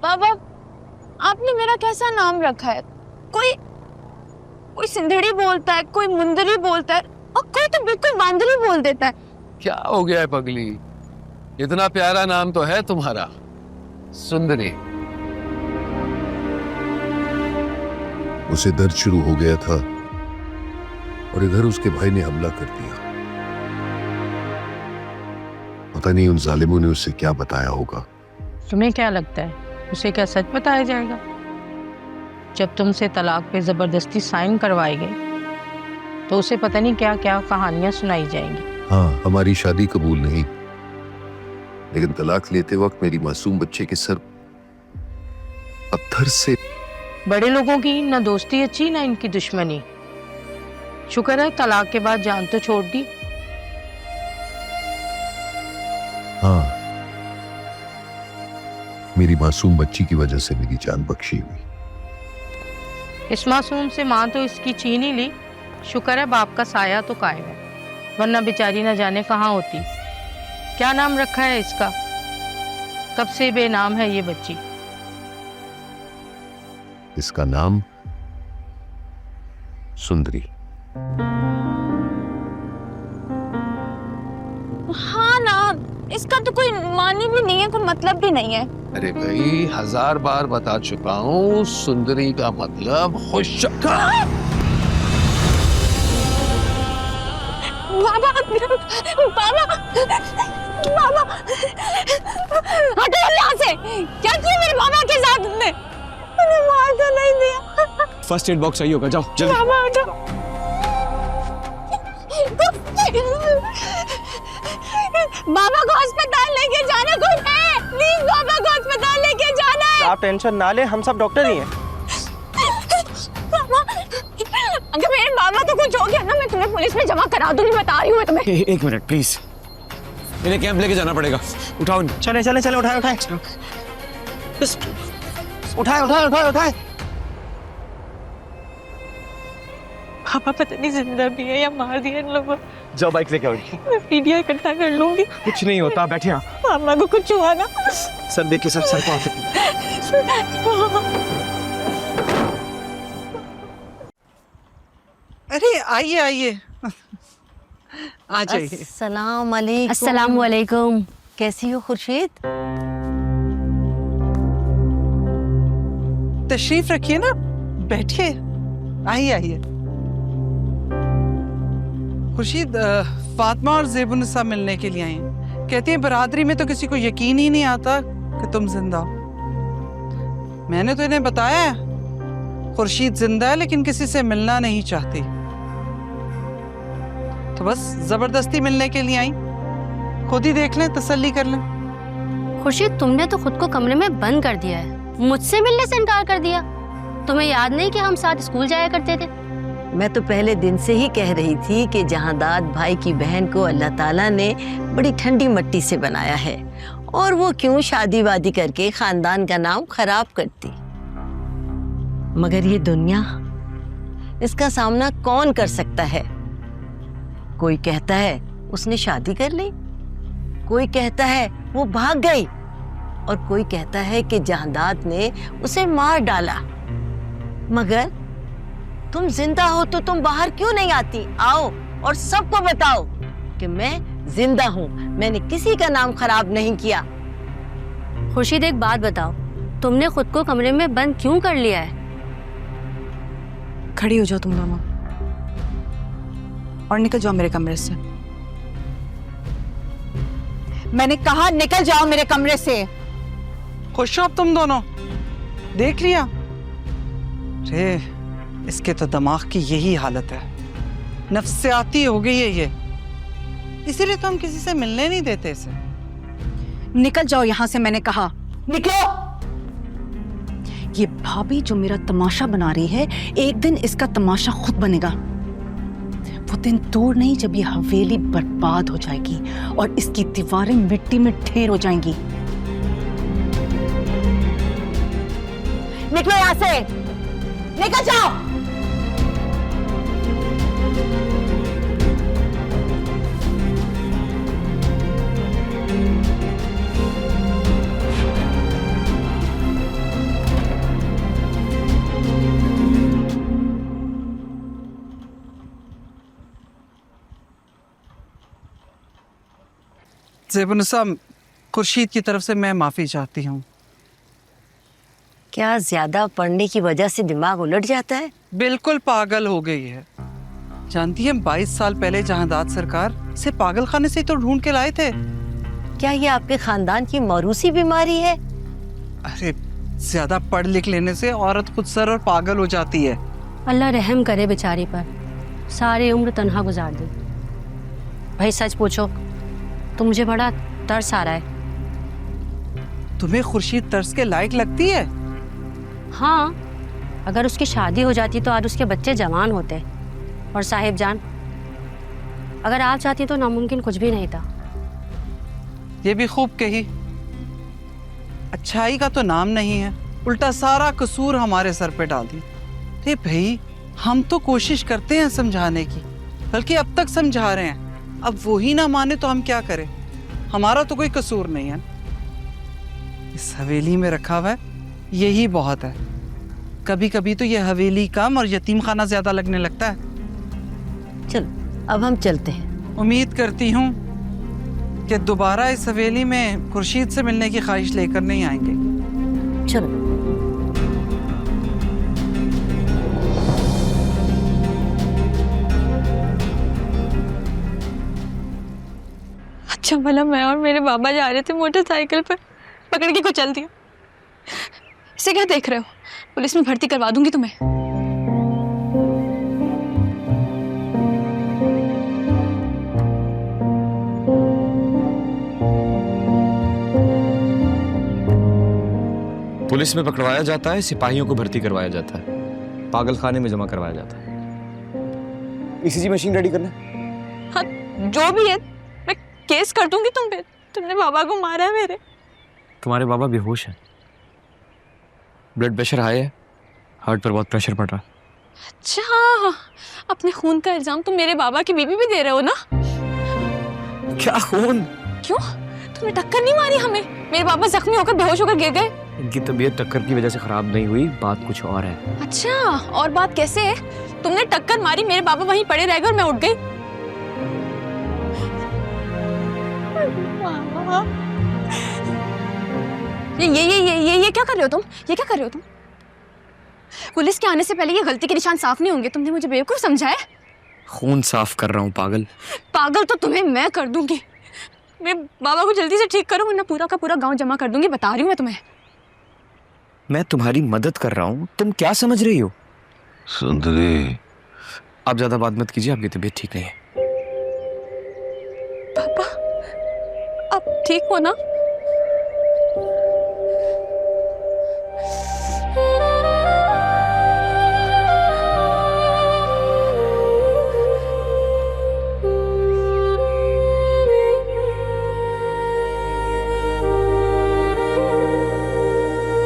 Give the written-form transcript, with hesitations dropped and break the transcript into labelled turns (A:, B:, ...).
A: बाबा, आपने मेरा कैसा नाम रखा है? कोई कोई सिंधड़ी बोलता है, कोई मुंदरी बोलता है, और कोई तो बिल्कुल बांदरी बोल देता है।
B: क्या हो गया है पगली? इतना प्यारा नाम तो है तुम्हारा, सुंदरी।
C: उसे दर्द शुरू हो गया था और इधर उसके भाई ने हमला कर दिया। पता नहीं उन जालिमों ने उससे क्या बताया होगा।
D: तुम्हें क्या लगता है उसे क्या सच बताया जाएगा? जब तुमसे तलाक पे जबरदस्ती साइन करवाई गई तो उसे पता नहीं क्या क्या कहानियां सुनाई जाएंगी।
C: हाँ, हमारी शादी कबूल नहीं, लेकिन तलाक लेते वक्त मेरी मासूम बच्चे के सर पत्थर से।
D: बड़े लोगों की ना दोस्ती अच्छी ना इनकी दुश्मनी। शुक्र है तलाक के बाद जान तो छोड़ दी।
C: हाँ, मेरी मासूम बच्ची की वजह से मेरी जान बख्शी हुई।
D: इस मासूम से माँ तो इसकी छीन ही ली। शुक्र है बाप का साया तो कायम है, वरना बेचारी न जाने कहाँ होती। क्या नाम रखा है इसका? कब से बेनाम है ये बच्ची?
C: इसका नाम सुंदरी।
A: हाँ ना, इसका तो कोई मानी भी नहीं है, कोई मतलब भी नहीं है।
B: अरे भाई, 1000 बार बता चुका हूँ, सुंदरी का मतलब खुश।
A: बाबा, बाबा, बाबा, हटो यहाँ से। क्या किया मेरे बाबा के साथ तुमने? मैंने मार तो नहीं दिया।
E: फर्स्ट एड बॉक्स चाहिए होगा, जाओ जल्दी।
A: बाबा हटो। बाबा को अस्पताल लेके जाना, कोई है? प्लीज बाबा को अस्पताल लेके जाना है।
E: आप टेंशन ना ले, हम सब डॉक्टर ही हैं।
A: बाबा, अगर मेरे बाबा तो कुछ हो गया ना, मैं तुम्हें पुलिस में जमा करा दूंगी, बता रही हूँ मैं तुम्हें।
E: एक मिनट प्लीज, इन्हें कैंप लेके जाना पड़ेगा। उठाओ, चले चले चले, उठाए उठाए उठाए उठाए उठाए उठाए।
D: पापा पता नहीं जिंदा भी है या मार दिया इन लोगों।
E: जाओ बाइक लेके आओ।
D: मैं वीडियो इकट्ठा कर लूंगी।
E: कुछ नहीं होता, बैठिए आप।
D: पापा को कुछ हुआ ना?
E: सर देखिए, सर को
F: अरे आइए आइए, आ जाइए।
G: अस्सलाम वालेकुम। कैसी हो खुर्शीद?
F: तशरीफ रखिए ना, बैठिए। आइए आइए। खुर्शीद, फातिमा और ज़ेबुन्निसा मिलने के लिए आई हैं। कहती हैं बरादरी में तो किसी को यकीन ही नहीं आता कि तुम जिंदा हो। मैंने तो इन्हें बताया है खुर्शीद जिंदा है, लेकिन किसी से मिलना नहीं चाहती, तो बस जबरदस्ती मिलने के लिए आई। खुद ही देख लें, तसल्ली कर लें।
G: खुर्शीद, तुमने तो खुद को कमरे में बंद कर दिया है, मुझसे मिलने से इनकार कर दिया। तुम्हें याद नहीं कि हम साथ स्कूल जाया करते थे?
H: मैं तो पहले दिन से ही कह रही थी कि जहांदाद भाई की बहन को अल्लाह ताला ने बड़ी ठंडी मट्टी से बनाया है, और वो क्यों शादी वादी करके खानदान का नाम खराब करती। मगर ये दुनिया, इसका सामना कौन कर सकता है? कोई कहता है उसने शादी कर ली, कोई कहता है वो भाग गई, और कोई कहता है कि जहांदाद ने उसे मार डाला। मगर तुम जिंदा हो तो तुम बाहर क्यों नहीं आती? आओ और सबको बताओ कि मैं जिंदा हूँ, मैंने किसी का नाम खराब नहीं किया।
G: खुर्शीद, एक बात बताओ, तुमने खुद को कमरे में बंद क्यों कर लिया है?
I: खड़ी हो जाओ तुम दोनों और निकल जाओ मेरे कमरे से। मैंने कहा निकल जाओ मेरे कमरे से।
F: खुश हो अब तुम दोनों? देख लिया? रे, इसके तो दिमाग की यही हालत है, नफ्सियाती हो गई है ये, इसीलिए तो हम किसी से मिलने नहीं देते इसे।
I: निकल जाओ यहां से, मैंने कहा निकलो। ये भाभी जो मेरा तमाशा बना रही है, एक दिन इसका तमाशा खुद बनेगा। वो दिन दूर नहीं जब ये हवेली बर्बाद हो जाएगी और इसकी दीवारें मिट्टी में ढेर हो जाएंगी।
H: निकलो यहाँ से, निकल जाओ।
F: ज़ेबुन्निसा, खुर्शीद की तरफ से मैं माफ़ी चाहती हूँ।
H: क्या ज्यादा पढ़ने की वजह से दिमाग उलट जाता है?
F: बिल्कुल पागल हो गई है। जानती है 22 साल पहले जहांदाद सरकार से पागल खाने से तो ढूंढ के लाए थे।
H: क्या ये आपके खानदान की मौरूसी बीमारी है?
F: अरे ज्यादा पढ़ लिख लेने से औरत खुद सर और पागल हो जाती है।
G: अल्लाह रहम करे बेचारी पर, सारी उम्र तन्हा गुजार दी। भाई सच पूछो तो मुझे बड़ा तरस आ रहा है।
F: तुम्हें खुर्शीद तर्स के लायक लगती है?
G: हाँ, अगर उसकी शादी हो जाती तो आज उसके बच्चे जवान होते। और साहिब जान, अगर आप चाहती तो नामुमकिन कुछ भी नहीं था।
F: ये भी खूब कही। अच्छाई का तो नाम नहीं है, उल्टा सारा कसूर हमारे सर पे डाल दी। अरे भाई, हम तो कोशिश करते हैं समझाने की, बल्कि अब तक समझा रहे हैं। अब वो ही ना माने तो हम क्या करें? हमारा तो कोई कसूर नहीं है। इस हवेली में रखा हुआ है, यही बहुत है। कभी कभी तो ये हवेली कम और यतीम खाना ज्यादा लगने लगता है।
H: चलो अब हम चलते हैं।
F: उम्मीद करती हूँ कि दोबारा इस हवेली में खुर्शीद से मिलने की ख्वाहिश लेकर नहीं आएंगे।
H: चलो।
A: अच्छा भला मैं और मेरे बाबा जा रहे थे मोटरसाइकिल पर, पकड़ के कुचल दिया। इसे क्या देख रहे हो? पुलिस में भर्ती करवा दूंगी तुम्हें।
E: पुलिस में पकड़वाया जाता है, सिपाहियों को भर्ती करवाया जाता है, पागल खाने में जमा करवाया जाता है। ईसीजी मशीन रेडी करना।
A: हाँ, जो भी है मैं केस कर दूंगी तुम पे। तुमने बाबा को मारा है मेरे।
E: तुम्हारे बाबा बेहोश हैं, ब्लड प्रेशर हाई है, हार्ट पर बहुत प्रेशर पड़ रहा है।
A: अच्छा, अपने खून का इल्जाम तुम मेरे बाबा की बीवी पे दे रहे हो ना?
E: क्या खून?
A: क्यों? तुमने टक्कर नहीं मारी हमें? मेरे बाबा जख्मी होकर बेहोश होकर गिर गए।
E: इनकी तबीयत टक्कर की वजह से खराब नहीं हुई, बात कुछ और है।
A: अच्छा, और बात कैसे है? तुमने टक्कर मारी, मेरे बाबा वहीं पड़े रह गए और मैं उठ गई। ये क्या कर रहे हो तुम? ये क्या कर रहे हो तुम? पुलिस के आने से पहले ये गलती के निशान साफ नहीं होंगे। तुमने मुझे बेवकूफ समझा है?
E: खून साफ कर रहा हूँ पागल।
A: पागल तो तुम्हें मैं कर दूंगी। मेरे बाबा को जल्दी से ठीक करो वरना पूरा का पूरा गांव जमा कर दूंगी। बता रही हूँ मैं तुम्हें।
E: मैं तुम्हारी मदद कर रहा हूँ, तुम क्या समझ रही हो?
C: सुंदरी,
E: आप ज्यादा बात मत कीजिए, आपकी तबीयत ठीक नहीं है।
A: पापा, आप ठीक हो ना?